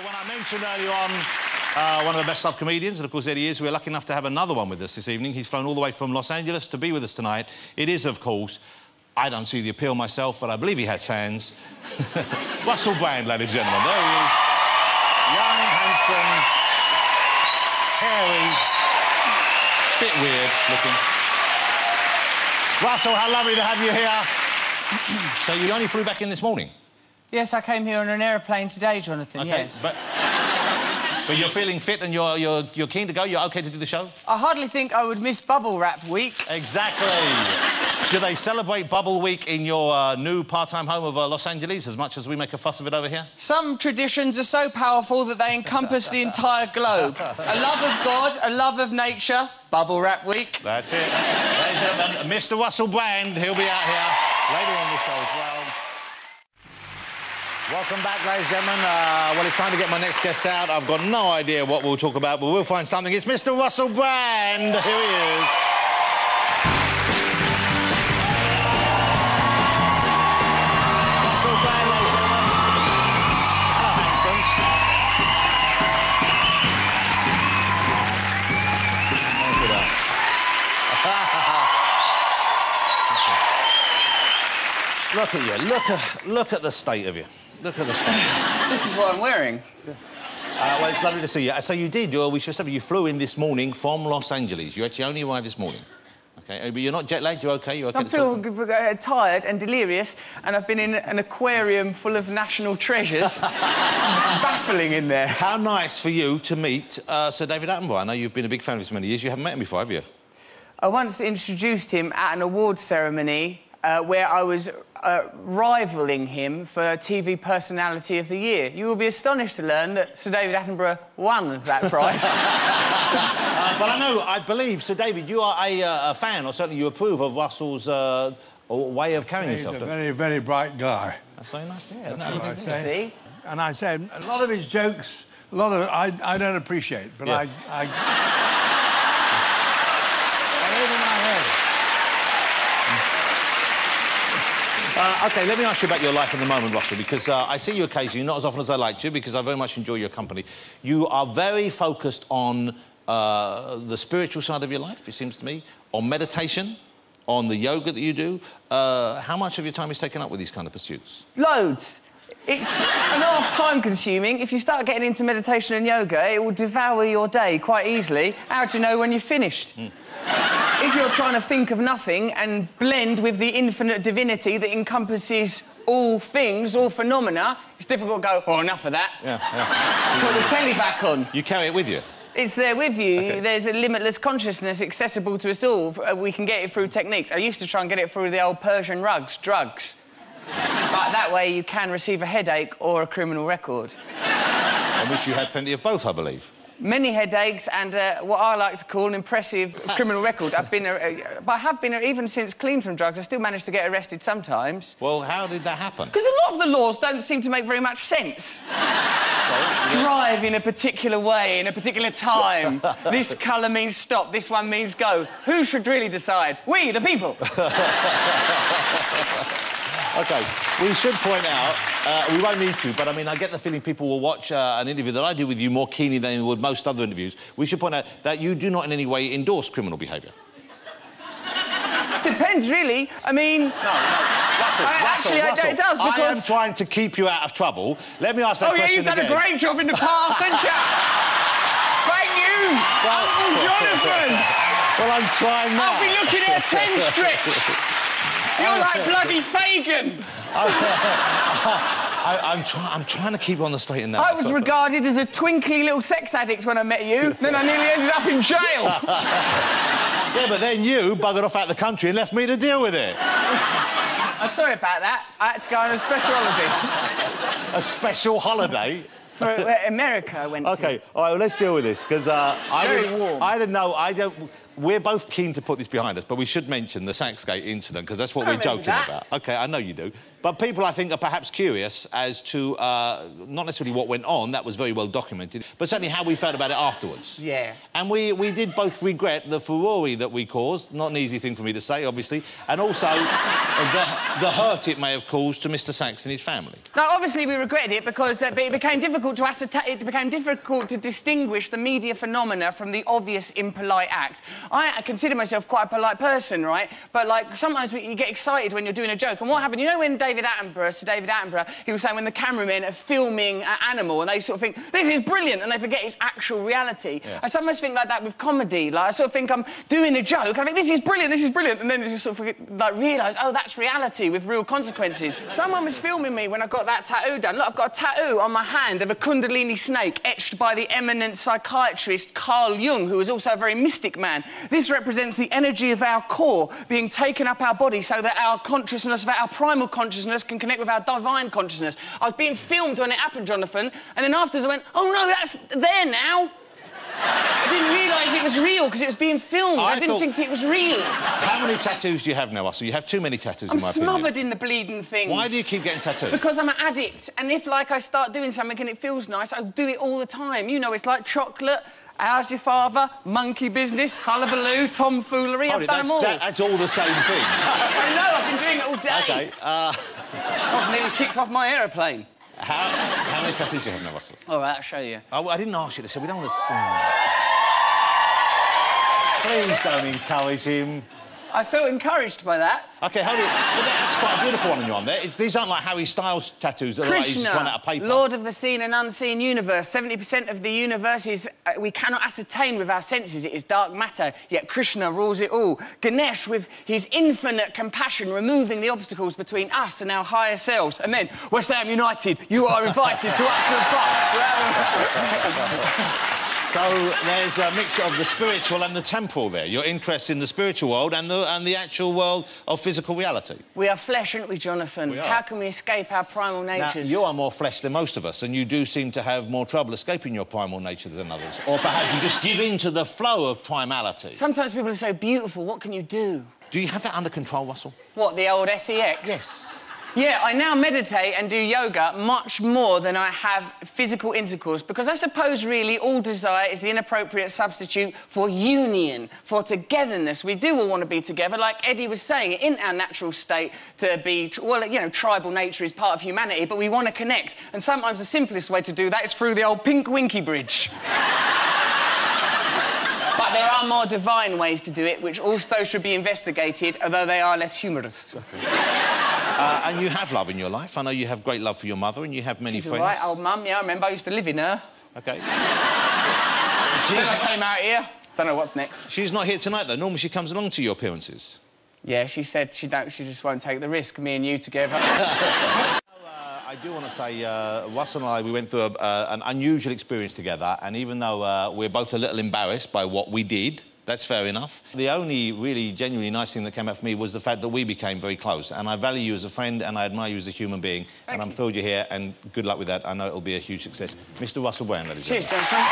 When I mentioned earlier on one of the best-loved comedians, and of course there he is, we're lucky enough to have another one with us this evening. He's flown all the way from Los Angeles to be with us tonight. It is, of course, I don't see the appeal myself, but I believe he has fans. Russell Brand, ladies and gentlemen. There he is. Young, handsome, hairy, bit weird looking. Russell, how lovely to have you here. So you only flew back in this morning? Yes, I came here on an aeroplane today, Jonathan, okay, yes. But you're feeling fit and you're keen to go? You're OK to do the show? I hardly think I would miss Bubble Wrap Week. Exactly. Do they celebrate Bubble Week in your new part-time home of Los Angeles as much as we make a fuss of it over here? Some traditions are so powerful that they encompass the entire globe. A love of God, a love of nature, Bubble Wrap Week. That's it. Ladies and gentlemen, Mr. Russell Brand, he'll be out here later on the show as well. Welcome back, ladies and gentlemen. Well, it's time to get my next guest out. I've got no idea what we'll talk about, but we'll find something. It's Mr. Russell Brand. Here he is. Russell Brand, ladies and gentlemen. Hello, handsome. Look at you. Look at the state of you. Look at the state. This is what I'm wearing. Well, it's lovely to see you. So you did, we should say, you flew in this morning from Los Angeles. You actually only arrived this morning. OK, but you're not jet-lagged, you're OK? You're OK I feel tired and delirious, and I've been in an aquarium full of national treasures. Baffling in there. How nice for you to meet Sir David Attenborough. I know you've been a big fan of his for many years. You haven't met him before, have you? I once introduced him at an awards ceremony where I was rivaling him for TV Personality of the Year. You will be astonished to learn that Sir David Attenborough won that prize. But I believe, Sir David, you are a fan, or certainly you approve of Russell's way of carrying himself. He's a very, very bright guy. That's very nice to hear. That's what I say. See? And I said, a lot of his jokes, I don't appreciate, but yeah. I over my head. OK, let me ask you about your life at the moment, Russell, because I see you occasionally, not as often as I like to, because I very much enjoy your company. You are very focused on the spiritual side of your life, it seems to me, on meditation, on the yoga that you do. How much of your time is taken up with these kind of pursuits? Loads. It's an half time-consuming. If you start getting into meditation and yoga, it will devour your day quite easily. How do you know when you're finished? If you're trying to think of nothing and blend with the infinite divinity that encompasses all things, all phenomena, it's difficult to go, oh, enough of that. Yeah. Put the telly back on. You carry it with you? It's there with you. Okay. There's a limitless consciousness accessible to us all. We can get it through techniques. I used to try and get it through the old Persian rugs, drugs. But that way you can receive a headache or a criminal record. I wish you had plenty of both, I believe. Many headaches and what I like to call an impressive criminal record. But I have been, even since clean from drugs, I still managed to get arrested sometimes. Well, how did that happen? Because a lot of the laws don't seem to make very much sense. Drive in a particular way, in a particular time. This colour means stop, this one means go. Who should really decide? We, the people. OK, we should point out, we won't need to, but, I mean, I get the feeling people will watch an interview that I do with you more keenly than they would most other interviews. We should point out that you do not in any way endorse criminal behaviour. Depends, really. I mean... Russell, Russell, it does, because... I am trying to keep you out of trouble. Let me ask that question again. Oh, yeah, you've done a great job in the past, haven't you? Thank you, Uncle Jonathan. Well, I'm trying now. I'll be looking at a 10 stretch. You're like bloody Fagin. I'm trying to keep on the straight and narrow. I was regarded as a twinkly little sex addict when I met you, then I nearly ended up in jail. Yeah, but then you buggered off out the country and left me to deal with it. I'm sorry about that. I had to go on a special holiday. A special holiday? For America, I went to. OK, all right, well, let's deal with this, because I didn't know, we're both keen to put this behind us, but we should mention the Saxgate incident, because that's what we're joking about. OK, I know you do. But people, I think, are perhaps curious as to not necessarily what went on, that was very well documented, but certainly how we felt about it afterwards. Yeah. And we did both regret the furore that we caused, not an easy thing for me to say, obviously, and also the hurt it may have caused to Mr. Sachs and his family. Now, obviously, we regretted it because it became difficult to ascertain. It became difficult to distinguish the media phenomena from the obvious impolite act. I consider myself quite a polite person, right? But like sometimes you get excited when you're doing a joke. And what happened? You know when Sir David Attenborough, he was saying when the cameramen are filming an animal and they sort of think this is brilliant and they forget its actual reality. Yeah. I sometimes think like that with comedy. Like I sort of think I'm doing a joke. I think this is brilliant, and then you sort of like realise, oh, that's reality with real consequences. Someone was filming me when I got that tattoo done. Look, I've got a tattoo on my hand of a Kundalini snake etched by the eminent psychiatrist Carl Jung, who was also a very mystic man. This represents the energy of our core being taken up our body so that our consciousness, our primal consciousness, can connect with our divine consciousness. I was being filmed when it happened, Jonathan, and then afterwards I went, oh no, that's there now. I didn't realise it was real because it was being filmed. I didn't think it was real. How many tattoos do you have now, Russell? You have too many tattoos, in my opinion. I'm smothered in the bleeding things. Why do you keep getting tattoos? Because I'm an addict, and if, like, I start doing something and it feels nice, I do it all the time. You know, it's like chocolate, how's your father, monkey business, hullabaloo, tomfoolery. I've done them all. That's all the same thing. I know, I've been doing it all day. OK, I've nearly kicked off my aeroplane. How many tattoos do you have now, Russell? All right, I'll show you. I didn't ask you to, so we don't want to see. Please don't encourage him. I felt encouraged by that. OK, hold it. Well, that's quite a beautiful one on your arm there. These aren't like Harry Styles tattoos that are like he's just run out of paper. Lord of the seen and unseen universe. 70% of the universe is we cannot ascertain with our senses. It is dark matter, yet Krishna rules it all. Ganesh, with his infinite compassion, removing the obstacles between us and our higher selves. And then, West Ham United, you are invited to Upton Park. So there's a mixture of the spiritual and the temporal there. Your interest in the spiritual world and the actual world of physical reality. We are flesh, aren't we, Jonathan? We are. How can we escape our primal natures? Now, you are more flesh than most of us, and you do seem to have more trouble escaping your primal nature than others. Or perhaps you just give in to the flow of primality. Sometimes people are so beautiful, what can you do? Do you have that under control, Russell? What, the old sex? Yes. Yeah, I now meditate and do yoga much more than I have physical intercourse because I suppose, really, all desire is the inappropriate substitute for union, for togetherness. We do all want to be together, like Eddie was saying, in our natural state to be... Well, you know, tribal nature is part of humanity, but we want to connect. And sometimes the simplest way to do that is through the old pink winky bridge. But there are more divine ways to do it, which also should be investigated, although they are less humorous. And you have love in your life. I know you have great love for your mother and you have many friends. She's all right, old mum. Yeah, I remember I used to live in her. OK. Then I came out here. Don't know what's next. She's not here tonight, though. Normally she comes along to your appearances. Yeah, she said she just won't take the risk, me and you together. I do want to say, Russell and I, we went through an unusual experience together, and even though we're both a little embarrassed by what we did, that's fair enough. The only really genuinely nice thing that came out for me was the fact that we became very close, and I value you as a friend and I admire you as a human being. Thank you. I'm thrilled you're here, and good luck with that. I know it'll be a huge success. Mr. Russell Brand, ladies and gentlemen. Cheers, gentlemen.